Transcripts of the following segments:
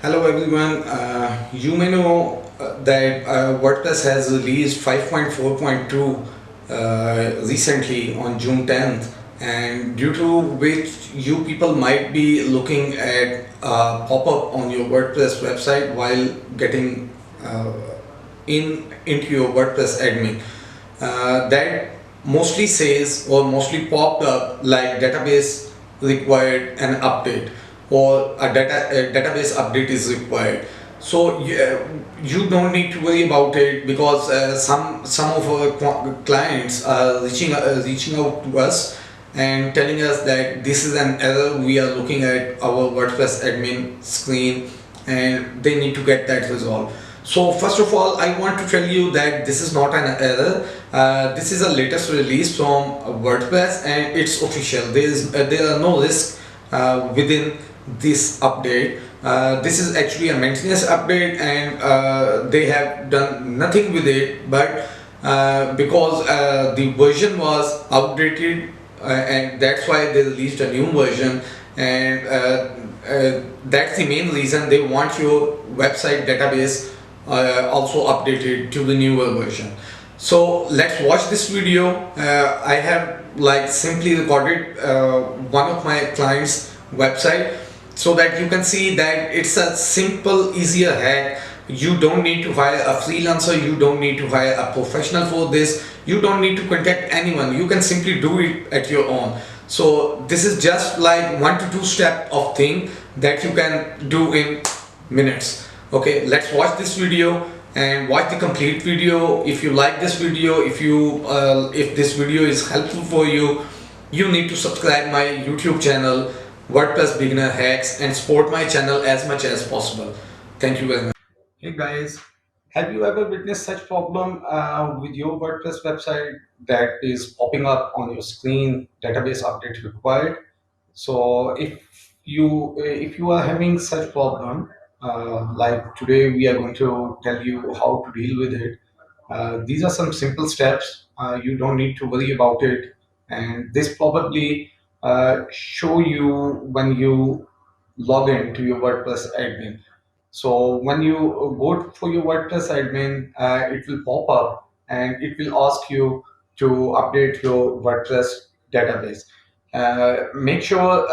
Hello everyone. You may know that WordPress has released 5.4.2 recently on June 10th, and due to which you people might be looking at a pop-up on your WordPress website while getting uh, into your WordPress admin. That mostly says or mostly popped up like database required an update or a database update is required. So you don't need to worry about it because some of our clients are reaching out to us and telling us that this is an error. We are looking at our WordPress admin screen and they need to get that resolved. So first of all, I want to tell you that this is not an error. This is a latest release from WordPress and it's official. There are no risks within this update. This is actually a maintenance update and they have done nothing with it, but because the version was outdated and that's why they released a new version, and that's the main reason they want your website database also updated to the newer version. So let's watch this video. I have like simply recorded one of my clients website so that you can see that it's a simple easier hack. You don't need to hire a freelancer, you don't need to hire a professional for this, you don't need to contact anyone, you can simply do it at your own. So this is just like 1 to 2 step of thing that you can do in minutes. Okay, let's watch this video and watch the complete video. If you like this video, if this video is helpful for you, you need to subscribe my YouTube channel WordPress Beginner Hacks and support my channel as much as possible. Thank you very much. Hey guys, have you ever witnessed such problem with your WordPress website that is popping up on your screen, database update required? So if you are having such problem, like today we are going to tell you how to deal with it. These are some simple steps. You don't need to worry about it, and this probably show you when you log in to your WordPress admin. So when you go for your WordPress admin, it will pop up and it will ask you to update your WordPress database. Make sure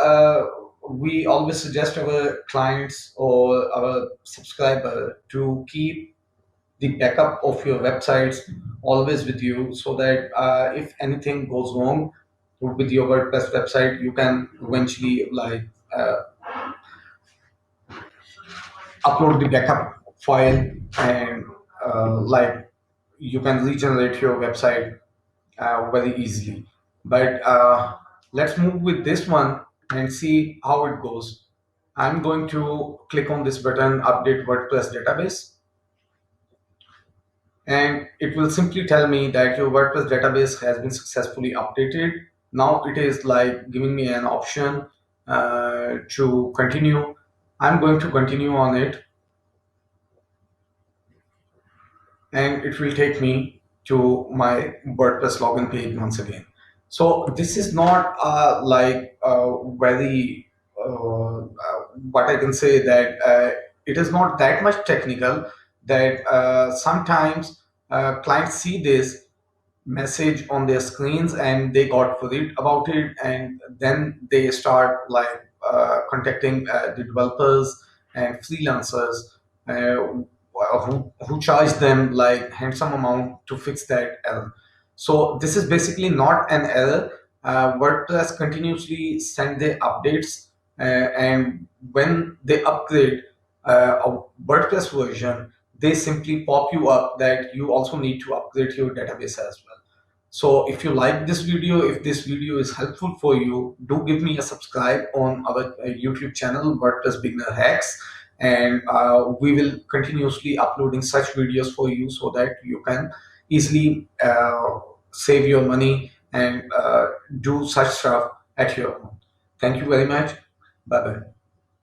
we always suggest our clients or our subscriber to keep the backup of your websites always with you so that if anything goes wrong with your WordPress website, you can eventually uh, upload the backup file and you can regenerate your website very easily. But let's move with this one and see how it goes. I'm going to click on this button, update WordPress database, and it will simply tell me that your WordPress database has been successfully updated. Now it is like giving me an option to continue. I'm going to continue on it, and it will take me to my WordPress login page once again. So this is not very what I can say that it is not that much technical that sometimes clients see this message on their screens and they got worried about it, and then they start contacting the developers and freelancers who charge them like handsome amount to fix that error. So this is basically not an error. WordPress continuously send their updates, and when they upgrade a WordPress version, they simply pop you up that you also need to upgrade your database as well. So if you like this video, if this video is helpful for you, do give me a subscribe on our YouTube channel, WordPress Beginner Hacks, and we will continuously uploading such videos for you so that you can easily save your money and do such stuff at your own. Thank you very much. Bye bye.